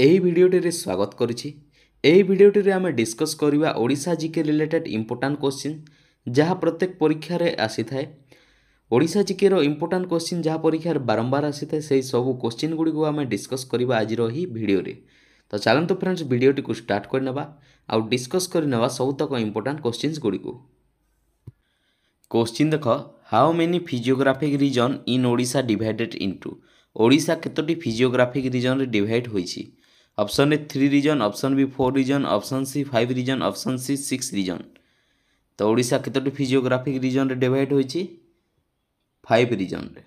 ଏହି ଭିଡ଼ିଓଟିରେ ସ୍ୱାଗତ କରିଛି। ଏହି ଭିଡ଼ିଓଟିରେ ଆମେ ଡିସ୍କସ୍ କରିବା Odisha GK related important question ଯାହା ପ୍ରତ୍ୟେକ ପରୀକ୍ଷାରେ ଆସିଥାଏ। ଓଡ଼ିଶା ଜିକେର ଇମ୍ପୋର୍ଟାଣ୍ଟ କ୍ୱେଶ୍ଚିନ୍ ଯାହା ପରୀକ୍ଷାରେ ବାରମ୍ବାର ଆସିଥାଏ ସେହି ସବୁ କ୍ୱେଶ୍ଚିନ୍ ଗୁଡ଼ିକୁ ଆମେ ଡିସ୍କସ୍ କରିବା ଆଜିର ଏହି ଭିଡ଼ିଓରେ। ତ ଚାଲନ୍ତୁ ଫ୍ରେଣ୍ଡସ୍ ଭିଡ଼ିଓଟିକୁ ଷ୍ଟାର୍ଟ କରିନେବା ଆଉ ଡିସ୍କସ୍ କରିନେବା ସବୁତକ ଇମ୍ପୋର୍ଟାଣ୍ଟ କ୍ୱେଶ୍ଚିନ୍ସ ଗୁଡ଼ିକୁ। क्वेश्चन देख, how many physiographic region in Odisha divided into. Odisha केतोटी फिजियोग्राफिक रीजन रे डिवाइड होईछि। Option A 3 region, option B 4 region, option C 5 region, option C 6 region. तो ओडिशा केतोटी फिजियोग्राफिक रीजन रे डिवाइड होईछि 5 रीजन रे।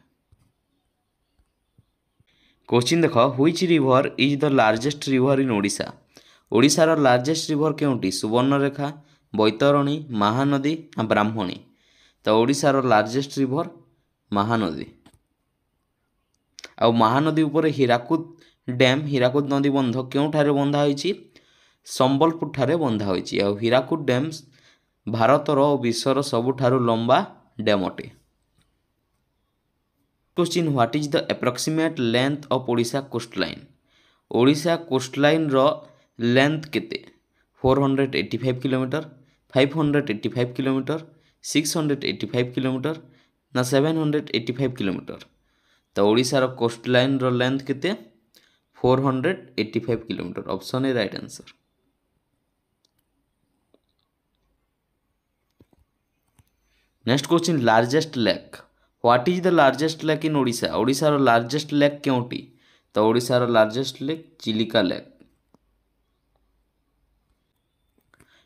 क्वेश्चन देख, which river is the largest river in Odisha. Odisha रो लार्जेस्ट रिवर केउंटी? सुवर्णरेखा, बैतरणी, महानदी ना ब्राह्मणी। तो ओडिशार लार्जेस्ट रिवर महानदी। आ महानदी उपर हीराकुद डैम, हीराकुद नदी बंध क्योंठारे बंधा होईछि? संबलपुर ठारे बंधा होईछि। आ हीराकुद डैम भारतर और विश्वर सबुठारु लंबा डैम अटे। Question, what is the approximate length of Odisha coast line. Odisha coast line रो लेंथ केते? 485 किलोमीटर, 585 किलोमीटर, 685 किलोमीटर ना 785 किलोमीटर। तो ओडिशार कोस्ट लाइन रो लेंथ केते? 485 kilometre. Option A right answer. Next question, largest lake. What is the largest lake in Odisha. ओडिशार largest lake केउंटी? तो ओडिशार largest lake Chilika lake.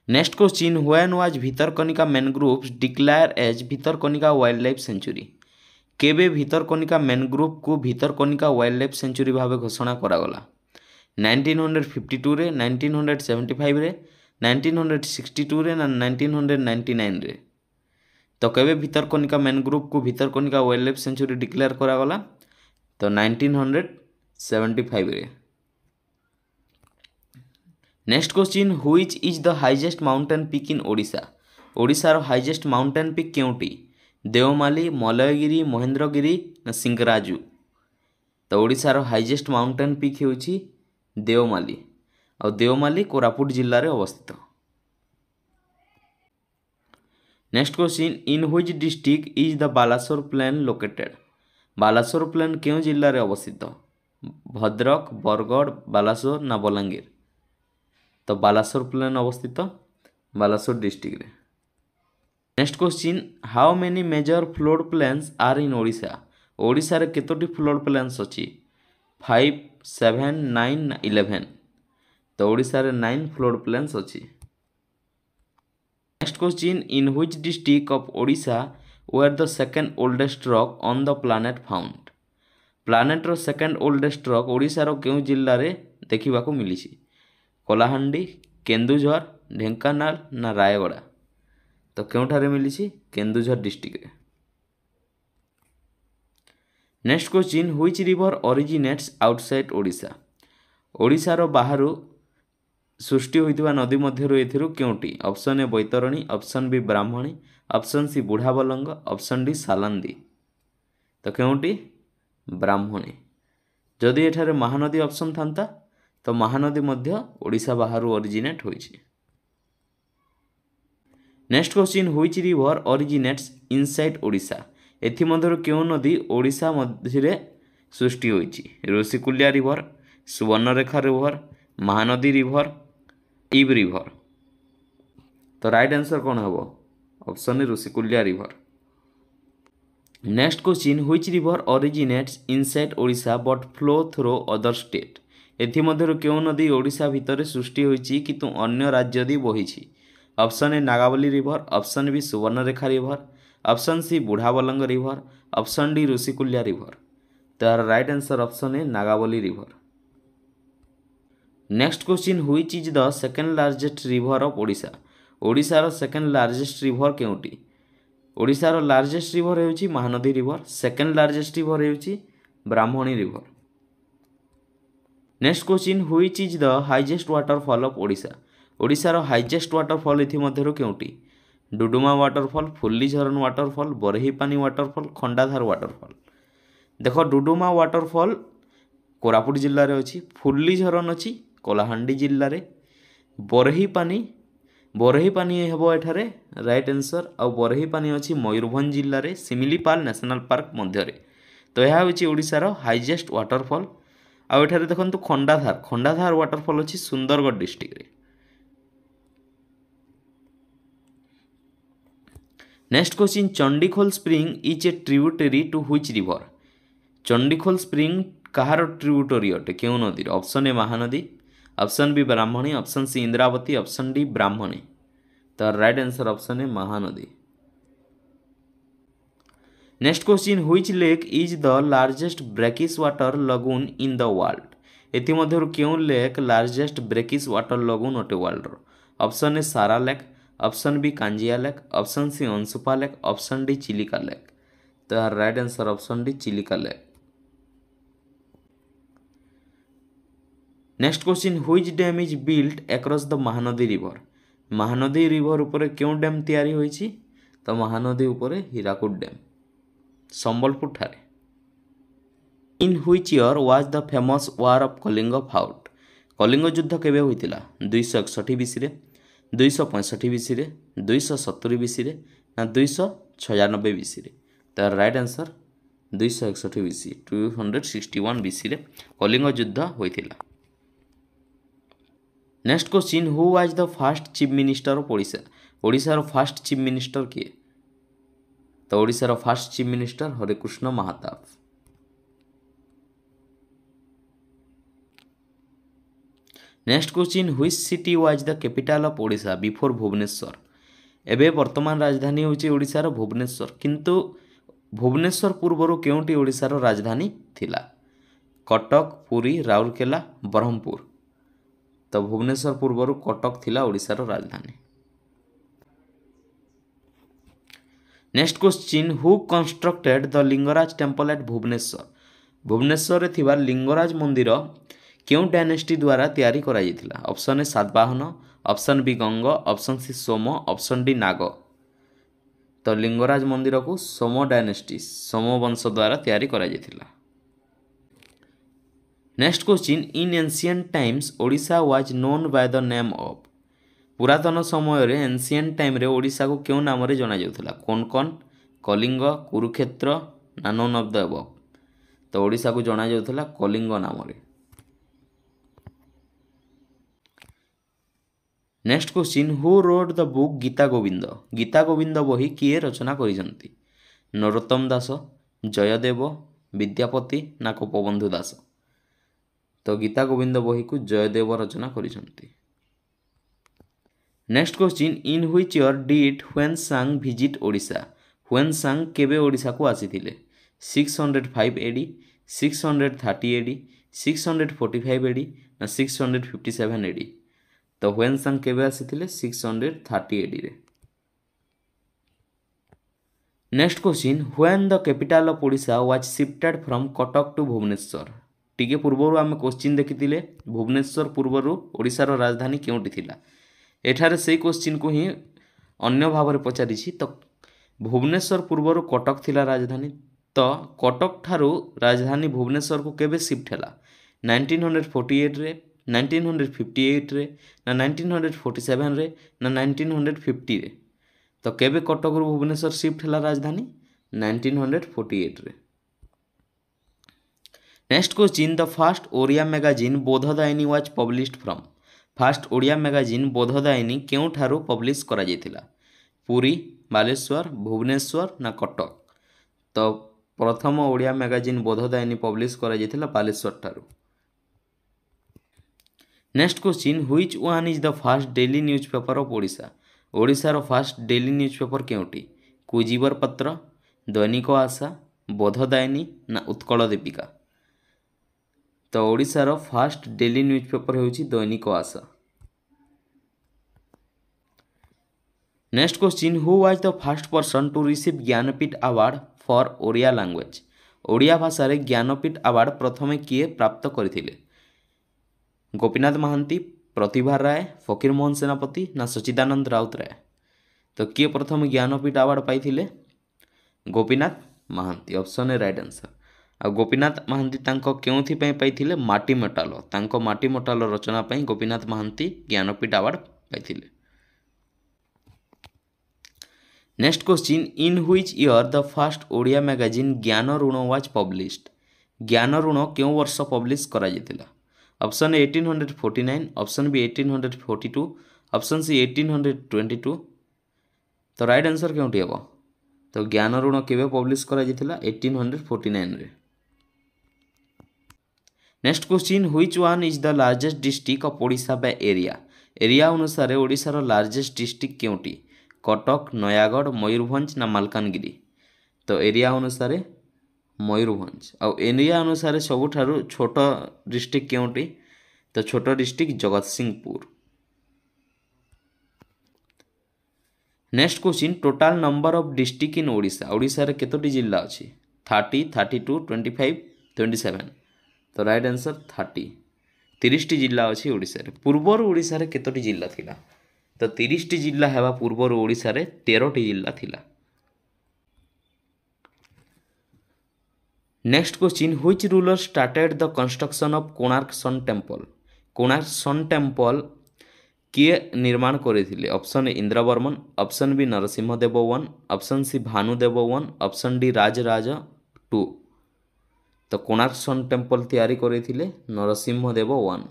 Next question, when was Bhitarkanika mangroves declare as Bhitarkanika wildlife sanctuary. केबे Bhitarkanika mangrove को Bhitarkanika wildlife century भाव घोषणा करागला? 1952 रे, 1975 रे, 1962 रे ना 1999 रे। तो केबे भितरकनिका मैनग्रोव को Bhitarkanika wildlife sanctuary declare करागला? तो 1975 रे। Next question, which is the highest mountain peak in Odisha. ओडिशार हाईएस्ट माउंटेन पीक केउंटी? देवमाली, मलयगिरी, महेंद्रगिरी ना सिंगराजू। तो ओडिशार हाईएस्ट माउंटेन पीक हेउछि देवमाली। और देवमाली कोरापुट जिल्ला रे अवस्थित। Next question, in which district is the Balasore plain located. Balasore plain केउ जिल्ला रे अवस्थित? भद्रक, बरगढ़, बालासोर ना बलांगीर। तो बालासोर प्लेन अवस्थित बालासोर डिस्ट्रिक्ट रे। Next question, how many major flood plains are in Odisha. Odisha रे केतोटी फ्लोड प्लेन्स अछि? 5, 7, 9 11। तो ओडिशा रे 9 फ्लोड प्लेन्स अछि। Next question, in which district of Odisha where the second oldest rock on the planet found. Planet रो second oldest rock Odisha रो केउ जिल्ला रे देखिबा को मिलिछि? कलाहांडी, केन्दुझर, ढेंकानाल ना रायगड़ा। तो क्योंठारे मिली? केन्दुझर डिस्ट्रिक्ट रे। Next question, which river originates outside Odisha. ओडिशार बाहरु सृष्टि होइतिबा नदी मध्यरु एथिरु केउंटी? Option A Baitarani, option B Brahmani, option C Budhabalanga, option D Salandi. तो केउंटी? ब्राह्मणी। जदि एठारे महानदी ऑप्शन थांता तो महानदी मध्य ओडिशा बाहरु ओरिजिनेट होइछि। Next question, which river originates inside Odisha. एथि मध्यरु केउ नदी ओडिशा मध्यरे सृष्टि होइछि? Rushikulya river, Subarnarekha river, Mahanadi river, इब रिवर। तो राइट आंसर कौन हबो? Option A Rushikulya river. Next question, which river originates inside Odisha but flow through other state. एथि मध्यरु केउ नदी ओडिशा भितरे सृष्टि होइछि किंतु अन्य राज्य दी बहिछि? Option A Nagavali river, option B Subarnarekha river, option C Budhabalanga river, option D Rushikulya river. तार right answer option A Nagavali river. Next question, which is the second largest river of Odisha. ओडिशार सेकंड लार्जेस्ट रिवर केउंटी? ओडिशार लार्जेस्ट रिवर हेउछि Mahanadi river, second largest river हेउछि Brahmani river. Next question, which is the highest waterfall of Odisha. ओडिशार highest waterfall एथि मध्यरु केउंटी? Duduma waterfall, Phuljharan waterfall, Barehipani waterfall, Khandadhar waterfall. देखो Duduma waterfall Koraput जिल्लारे अछि। Fully झरन अछि कलाहांडी जिल्लारे। बरही पानी हेबो एठारे राइट आंसर। आउ बरही पानी अछि मयूरभंज जिल्लारे सिमिलीपाल नेशनल पार्क मध्यरे। तो यह होछि ओडिशार हाइजेस्ट वाटरफॉल। आउ एठारे देखंतु खंडाधार वाटरफॉल अछि सुंदरगढ़ डिस्ट्रिक्ट रे। Next question, Chandikhol spring is a tributary to which river? Chandikhol spring कहार ट्रिब्यूटरी अटे केउ नदी? Option A Mahanadi, option B Brahmani, option C Indravati, option D Brahmani. तो right answer option A Mahanadi. Next question, which lake is the largest brackish water lagoon in the world? एथिमध्यरु केउ lake largest brackish water lagoon अटे world रो? Option A Sara lake, option B Kanjia lake, option C Ansupa lake, option D Chilika lake. तो यार right answer option D Chilika lake. Next question, which dam is built across the Mahanadi river? Mahanadi river ऊपर क्यों dam तैयारी होईछि? तो महानदी ऊपर Hirakud dam Sambalpur ठारे। In which year was the famous war of Kalinga fought? Kalinga युद्ध केबे होइतिला? 261 बीसी रे, 265 बीसी रे, 270 बीसी रे ना 296 बीसी रे? तो राइट आंसर 261 बीसी 261 बीसी रे कलिंग युद्ध होइतिला। Next question, who was the first chief minister of Odisha? ओडिशार फर्स्ट चीफ मिनिस्टर किए? तो ओडिशार first chief minister Harekrushna Mahtab. Next question, which city was the capital of Odisha before Bhubaneswar? एबे वर्तमान राजधानी होची ओडिशार भुवनेश्वर, किंतु भुवनेश्वर पूर्वरु केउंटी ओडिशार राजधानी थिला? कटक, पुरी, राउरकेला, ब्रह्मपुर। तो भुवनेश्वर पूर्वरु कटक थिला ओडिशार राजधानी। Next question, who constructed the Lingaraj temple at Bhubaneswar? Bhubaneswar रे थिबा लिंगराज मंदिर क्यों डायनेस्टी द्वारा तैयारी करा जायतिला? Option A Satavahana, option B Ganga, option C Soma, option D Naga. तो लिंगराज मंदिर को सोम डायनेस्टी सोम वंश द्वारा तैयारी करा जायतिला। Next question, in ancient times Odisha was known by the name of? पुरातन समय रे एंशिएंट टाइम रे ओडिशा को क्यों नाम रे जाना जाउथला? कोनकन, कलिंग, कुरुक्षेत्र ना नोन ऑफ द अबव? तो ओडिशा को जाना जाउथला कलिंग नाम रे। Next question, who wrote the book Gita Govind? Gita Govind बही किए रचना करिसंती? नरोत्तम दास, जयदेव, विद्यापति ना गोपबंधु दास? तो गीता गोविंद बही को जयदेव रचना करिसंती। Next question, in which year did Hiuen Tsang visit Odisha? Hiuen Tsang केबे ओडिशा को आसीथिले? 605 एडी, 630 एडी, 645 एडी ना 657 एडी? तो ह्वेनसांग केबे आसीथिले? 630 एडी रे। Next question, when the capital of Odisha was shifted from Cuttack to Bhubaneswar? टिके पूर्वरु आमे क्वेश्चन देखिथिले भुवनेश्वर पूर्वरु ओडिशार राजधानी केउंटी थिला? एठारे से क्वेश्चन को ही अन्य भाव में पचारि। तो भुवनेश्वर पूर्वरु कटक थिला राजधानी। तो कटक ठारू राजधानी भुवनेश्वर को केबे शिफ्ट हैला? 1948 रे, 1958 रे ना 1947 रे ना 1950 रे? तो केबे कटक रु भुवनेश्वर शिफ्ट हैला राजधानी? 1948 रे। Next question, the first Odia magazine Bodhadayini was published from? First Odia magazine Bodhadayini केउं ठारू पब्लिश करा जायतिला? पुरी, बालेश्वर, भुवनेश्वर ना कटक? तो प्रथम ओडिया मैगजीन बोधदायिनी पब्लिश करा जायतिला बालेश्वर ठारू। Next question, which one is the first daily newspaper of Odisha? ओडिशार फर्स्ट डेली न्यूज़पेपर केउंटी? कुजीवर पत्र, दैनिक आशा, बोधदायिनी ना उत्कल दीपिका? तो ओडिशार फर्स्ट डेली न्यूज़पेपर होउची Dainik Asha. Next question, who was the first person to receive Jnanpith award for Odia language? Odia भाषा रे ज्ञानपीठ अवार्ड प्रथमे किए प्राप्त करथिले? गोपीनाथ महांती, प्रतिभा राय, फकीर मोहन सेनापति ना सच्चिदानंद राउतराय? तो किए प्रथम ज्ञानपीठ अवार्ड पाइथिले? Gopinath Mohanty. Option A right answer. आ गोपीनाथ महांती तांको केउंथिपाई पाइथिले माटी मटाल तांको माटी मटाल रचना पाई गोपीनाथ महांती ज्ञानपीठ अवार्ड पाइथिले। Next question in which year the first Odia magazine Gyanaruna was published. ज्ञान ऋण क्यों वर्ष पब्लिश करा जाइतिला। Option A 1849, option B 1842, option C 1822। तो राइट आंसर क्योंटी हे तो ज्ञान ऋण केबे पब्लिश करा जाइतिला 1849 रे। Next question which one is the largest district of Odisha by area. Area अनुसार ओडिशार लार्जेस्ट डिस्ट्रिक्ट केउटी कटक नयागढ़ मयूरभंज ना मालकानगिरी। तो एरिया अनुसार मयूरभंज आ एरिया अनुसार सबुठारु छोट डिस्ट्रिक्ट केउटी तो छोट district Jagatsinghpur. Next question total number of district in Odisha. Odisha रे केतोटी जिल्ला अछि 30, 32, 25, 27। तो राइट आंसर 30 30 जिल्ला अछि ओडिशा रे। पूर्वर ओडिशा रे केतोटी जिल्ला थिला तो 30 जिल्ला हेबा पूर्वर ओडिशा रे 13 जिल्ला थिला। Next question which ruler started the construction of Konark sun temple. Konark sun temple किए निर्माण करथिले। Option A Indravarman, option B Narasimhadeva one, option C Bhanudeva one, option D Rajaraja 2। तो कोणार्क सन टेम्पल तैयारी करथिले नरसिंहदेव वन।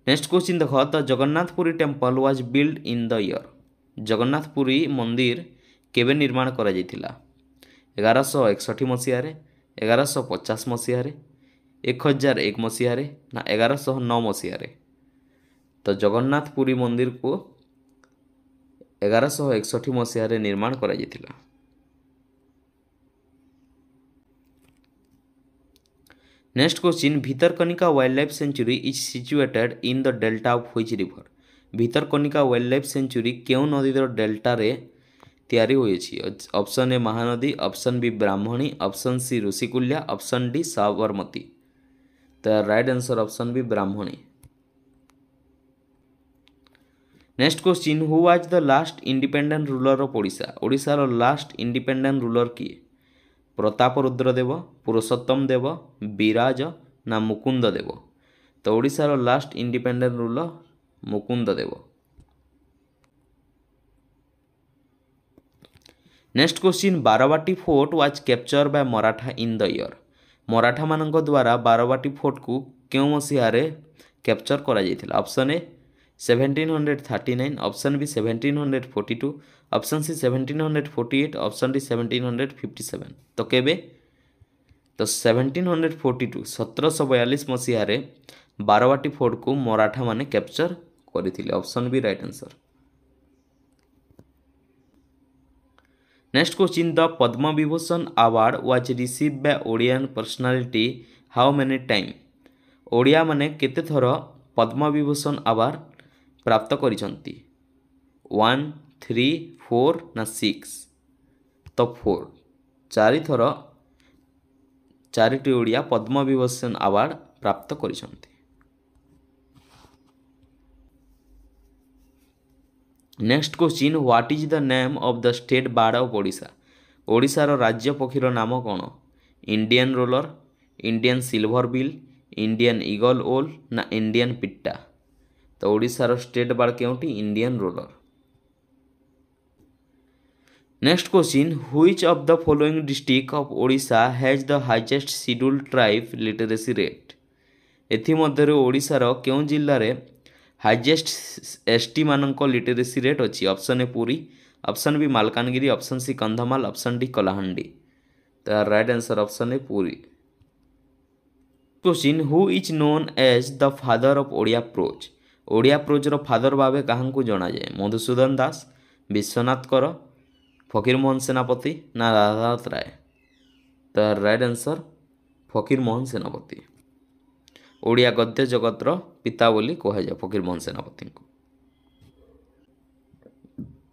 नेक्स्ट क्वेश्चन देख the Jagannathpuri temple was build in the year. Jagannathpuri मंदिर केबे निर्माण करा जाइतिला 1161 मसीह, 1150 मसीह, 1001 मसीह ना 1109 मसीह। तो जगन्नाथपुरी मंदिर को 1161 मसीह निर्माण करा जाइतिला। Next question Bhitarkanika wildlife sanctuary is situated in the delta of which river. Bhitarkanika wildlife sanctuary केउ नदीर डेल्टा रे तैयारी होइछि। Option A Mahanadi, option B Brahmani, option C Rushikulya, option D Sabarmati. तो right answer option B Brahmani. Next question who was the last independent ruler of Odisha. ओडिशार last independent ruler किए प्रताप रुद्र देव, पुरुषोत्तम देव, विराज ना मुकुंद देव। तो ओडिशार last independent ruler Mukunda Dev. Next question Barabati fort was capture by Maratha in the year. Maratha मानक द्वारा Barabati fort को क्यों मसीह कैप्चर करा जाइतिला। Option A 1739, option B 1742, option C 1748, option D 1757। तो केबे तो 1742 1742 मसीह बारवाटी फोर्ट को मराठा माने कैप्चर करथिले। Option B right answer. Next question the Padma Vibhushan award was receive by Odian personality how many time. Odia माने केते थर पद्म विभूषण अवार्ड प्राप्त करिसंती 1, 3, 4 ना 6। तो 4 चारि थर चारिटी ओडिया पद्म विभूषण अवार्ड प्राप्त करिसंती। Next question what is the name of the state bird of Odisha. ओडिशार राज्य पक्षीर नाम कौन। Indian roller, Indian silver bill, Indian eagle owl ना इंडियन पिट्टा। तो ओडिशार स्टेट बर्ड केउटी Indian roller. Next question which of the following district of Odisha has the highest scheduled tribe literacy rate. एथि मध्य ओडिशार केउं जिल्ला रे हाईएस्ट एसटी मानक लिटरेसी रेट अच्छी। Option A Puri, option B Malkangiri, option C Kandhamal, option D Kalahandi. तो right answer option A Puri. Question who is known as the father of Odia prose. Odia prose रो फादर भावे काहां जना जाए मधुसूदन दास, विश्वनाथ कर, फकीरमोहन सेनापति ना राधानाथ राय। तो राइट आंसर फकीरमोहन सेनापति। ओडिया गद्य जगतर पिता बोली कहुए फकीरमोहन सेनापति को।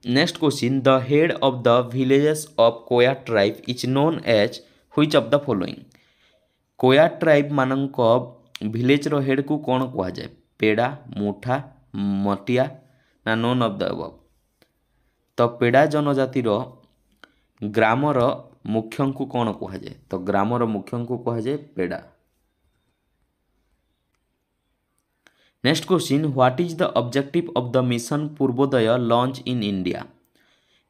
Next question the head of the villages of Koya tribe is known as which of the following. Koya tribe मानक विलेज रो हेड को कौन कह जाए पेड़ा, मुठा, मटिया ना नोन ऑफ द अबव। तो पेड़ा जनजातिर ग्रामर मुख्य को कौन कहुए तो ग्रामर मुख्य को कहुए पेड़ा। Next question what is the objective of the mission Purvodaya launch in India.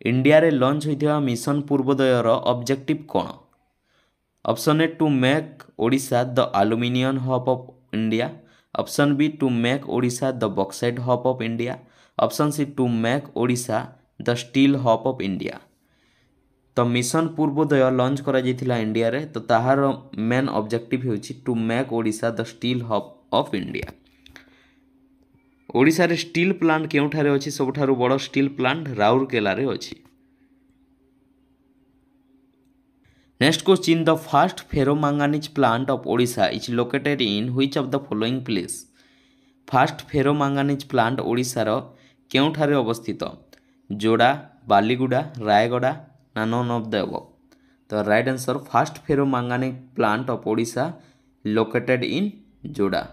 India रे लॉन्च होइथिबा मिशन पूर्वोदयर ऑब्जेक्टिव कौन। Option A to make Odisha the aluminium hub of India. Option B to make Odisha the bauxite hub of India. Option C to make Odisha the steel hub of India. तो mission Purvodaya launch करा जाइथिला India रे तो ताहार main objective होछि to make Odisha the steel hub of India. Odisha रे steel plant केउठारे अछि सबठारु बड़ स्टील प्लांट राउरकेला रे अछि। Next question the first ferromanganese plant of Odisha is located in which of the following place. First ferromanganese plant Odisha रो केउठारे अवस्थित जोड़ा बालीगुड़ा रायगड़ा ना नन ऑफ द अबव। तो right answer first ferromanganese plant of Odisha located in Joda.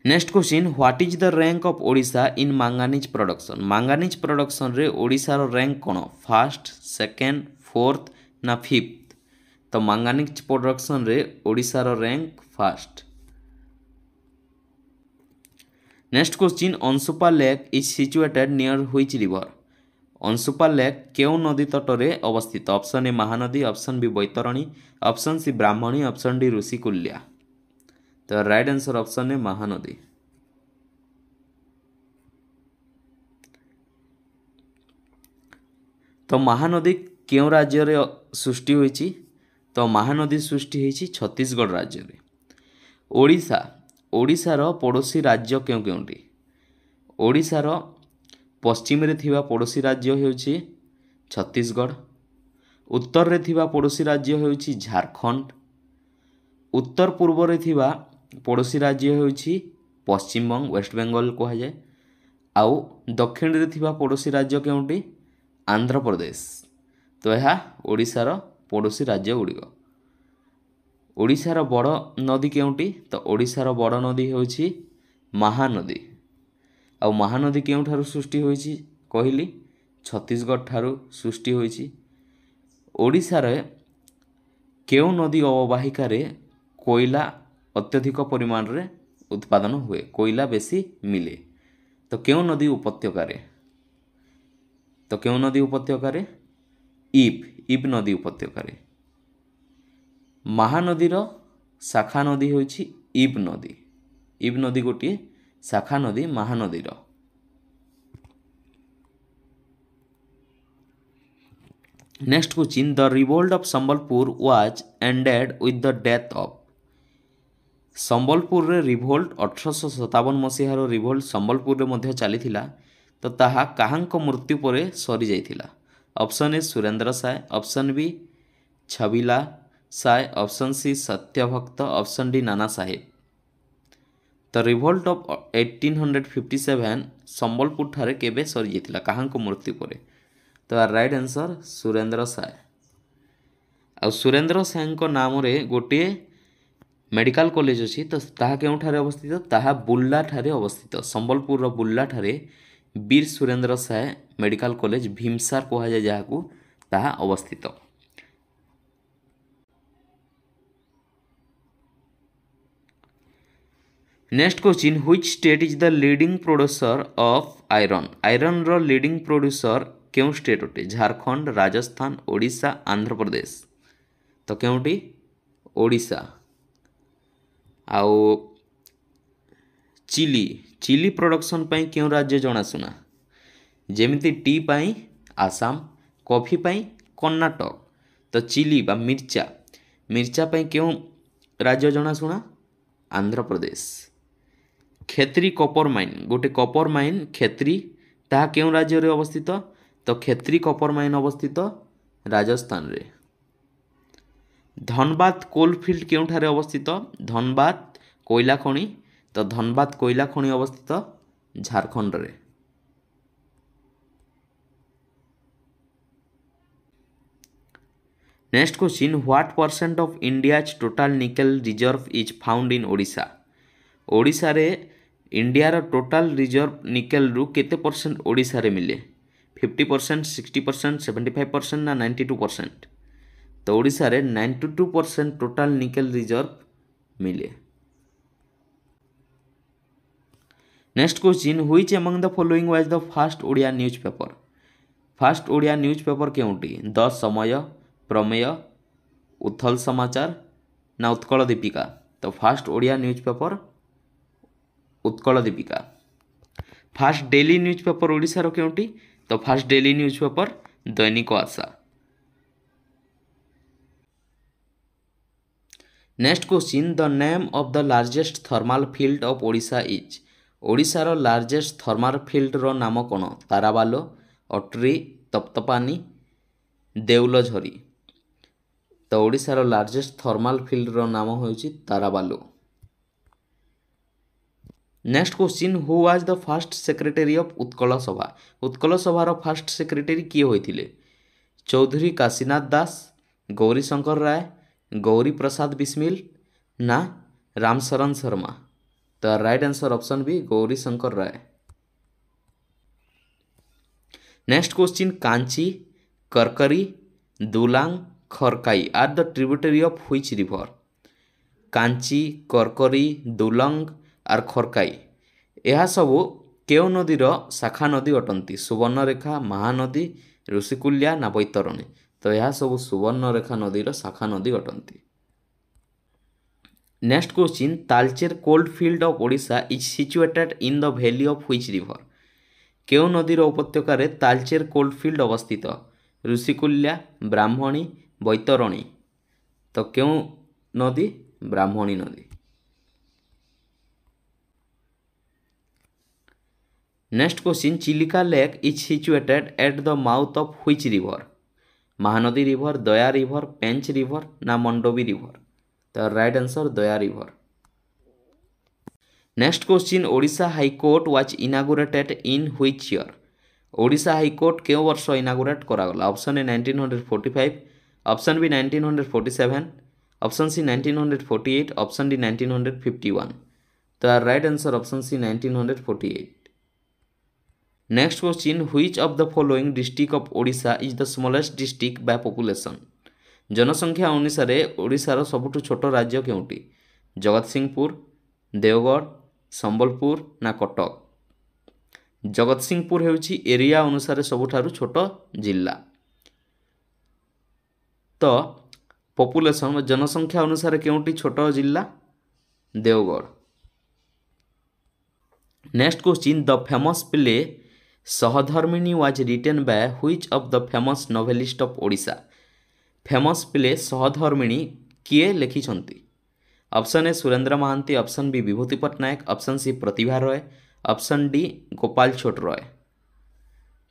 Next question what is the rank of Odisha in manganese production. Manganese production रे ओडिशा रो rank कौन first second fourth ना fifth. तो मैंगानीज प्रोडक्शन रे ओडिशा रो rank first. Next question Ansupa lake is situated near which river. Ansupa lake केउ नदी तटरे अवस्थित। Option A Mahanadi option B Baitarani option C Brahmani option D Rushikulya. तो right answer option A Mahanadi. तो महानदी क्यों राज्य रे सृष्टि होईची तो महानदी सृष्टि होईची छत्तीसगढ़ राज्य रे। ओडिशा ओडिशार पड़ोसी राज्य क्यों क्योंटी। ओडिशार पश्चिम रे थिबा पड़ोसी राज्य हेउची छत्तीसगढ़। उत्तर रे थिबा पड़ोसी राज्य हेउची झारखंड। उत्तर पूर्व रे थिबा पड़ोसी राज्य हेउची पश्चिमबंग वेस्ट बेंगल कहा जाए। आउ दक्षिण रे थिबा पड़ोसी राज्य केउंटी आंध्र प्रदेश। तो यह ओडिशार पड़ोसी राज्य गुड़िक। ओडिशार बड़ नदी केउंटी तो ओडिशार बड़ नदी हेउची महानदी। आउ महानदी केउठारु सृष्टि होईची कहली छत्तीसगढ़ ठारू सृष्टि होईची। ओडिशार केउ नदी अववाहिका रे कोयला अत्यधिक परिमाण रे उत्पादन हुए कोयला बेसी मिले। तो केउ नदी उपत्यका रे तो केउ नदी उपत्यका रे इब नदी उपत्यका रे। महानदीर शाखा नदी होइछि इब नदी। इब नदी गोटे शाखा नदी महानदीर। Next question the revolt of Sambalpur was ended with the death of. Sambalpur रे रिवोल्ट 1857 मसीहार रिवोल्ट संबलपुर रे मध्य चलीथिला तो ताहा काहांक मृत्यु परे सरी जाइथिला। Option A Surendra Sai option B Chhabila Sai option C Satyabhakta option D Nana Sahib. तो रिवोल्ट ऑफ 1857 संबलपुर ठारे केबे सरी जाइथिला काहांक मृत्यु परे। तो राइट आंसर सुरेंद्र साय। आ सुरेंद्र साय नाम रे गोटे मेडिकल कॉलेज अच्छी तो ताहा केउठारे अवस्थित ताहा बुल्ला ठारे अवस्थित संबलपुर बुल्ला ठारे वीर सुरेंद्र साय मेडिकल कॉलेज भीमसार कहा जाए जहाँ ताहा अवस्थित। Next question which state is the leading producer of iron. Iron रो लीडिंग प्रोड्यूसर क्यों स्टेट अटे झारखंड राजस्थान ओडिशा आंध्र प्रदेश। तो क्योंटी ओडिशा। आउ चिली चिली प्रोडक्शन पाई क्यों राज्य जनाशुना जेमिति टी पाई आसाम कॉफी पाई कर्णाटक। तो चिली बा मिर्चा मिर्चा पाई क्यों राज्य जनाशुना आंध्र प्रदेश। खेत्री कॉपर माइन गोटे कॉपर माइन खेत्री ताहा क्यों राज्य रे अवस्थित तो खेत्री कॉपर माइन अवस्थित राजस्थान रे। धनबाद कोलफिल्ड केउठारे अवस्थित धनबाद कोयला खनि तो धनबाद कोयला खनि अवस्थित झारखंड रे। Next question what percent of India's total nickel reserve is found in Odisha. Odisha रे इंडियार टोटाल रिजर्व निकेल रु केते परसेंट ओडिशा रे मिले 50%, 60%, 75% ना 92%। तो ओडिशा रे 92% टोटाल निकेल रिजर्व मिले। Next question, which among the following was the first Odia news paper. First Odia news paper केउंटी? द समय, प्रमेय, उथल समाचार ना उत्कल दीपिका। तो first Odia news paper Utkal Dipika. First daily news paper ओडिशार केउंटी? तो first daily news paper Dainik Asha. Next question, the name of the largest thermal field of Odisha is. ओडिशार largest thermal field रो नाम कौन? ताराबालो, अट्री, तप्तपानी, देउलझरी। तो ओडिशार लार्जेस्ट थर्माल फील्ड रो नाम होउची Tarabalo. Next question, who was the first secretary of Utkal Sabha. Utkal सभार फर्स्ट सेक्रेटरी किए होइथिले? चौधरी काशीनाथ दास, गौरी शंकर राय, गौरी प्रसाद बिस्मिल ना रामशरण शर्मा। तो right answer option B Gauri Shankar Rai. Next question, Kanchi, Karkari, Dulang, Kharkai are the tributary of which river. Kanchi, Karkari, Dulang आर खरकाई यह सबू केउ नदीर शाखा नदी अटंती? सुवर्णरेखा, महानदी, ऋषिकुल्या ना बैतरणी। तो यह सब सुवर्णरेखा नदीर शाखा नदी अटंती। Next question, Talcher coal field of Odisha is situated in the valley of which river. केउ नदीर उपत्यकार तालचेर कोल्ड फील्ड अवस्थित? ऋषिकुल्या, ब्राह्मणी, बैतरणी। तो केउ नदी? ब्राह्मणी नदी। Next question, Chilika lake is situated at the mouth of which river. Mahanadi river, Daya river, Pench river ना मंडोवी रिवर। तो right answer Daya river. Next question, Odisha high court was inaugurated in which year. Odisha high court केउ वर्ष इनागुरेट करागला? Option A 1945, option B 1947, option C 1948, option D 1951। तो right answer option C 1948। Next question, which of the following district of Odisha is the smallest district by population. जनसंख्या अनुसार ओडिशार सबुठु छोट राज्य केउंटी? जगतसिंहपुर, देवगढ़, संबलपुर ना कटक। जगतसिंहपुर हेउची एरिया अनुसार सबुठारु छोट जिल्ला। तो पॉपुलेशन जनसंख्या अनुसार केउंटी छोट जिल्ला? Deogarh. Next question, the famous play Sahadharmini was written by which of the famous novelist of Odisha. Famous play Sahadharmini किए लिखिछंती? Option A Surendra Mohanty, option B Bibhuti Pattnaik, option C Pratibha Ray, option D Gopal Chhota Ray.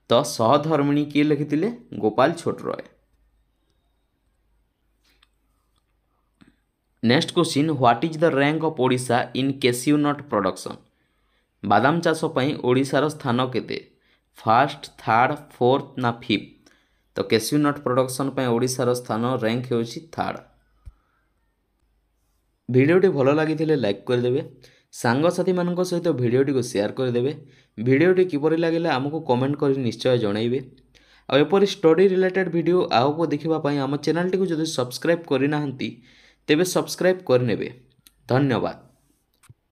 तो सहधर्मिणी किए लिखिथिले? Gopal Chhota Ray. Next question, what is the rank of Odisha in cashew nut production. बादाम चाष पई ओडिशार स्थान केते? फर्स्ट, थर्ड, फोर्थ ना फिफ्थ। तो कैसिउ नट प्रोडक्शन पई ओडिशार स्थान रैंक हेउची थर्ड। भिडियोटी भल लगी लाइक करदे, सांगसाथी मान सहित भिडियोटी को शेयर करदे। भिडियोटी किपरि लगिला आमको कमेंट कर निश्चय जनइबे। आ एपरि स्टडी रिलेटेड भिडियो आगको देखिबा आम चैनल टी को जदि सब्सक्राइब करि नाहंती तेबे सब्सक्राइब करनेबे। धन्यवाद।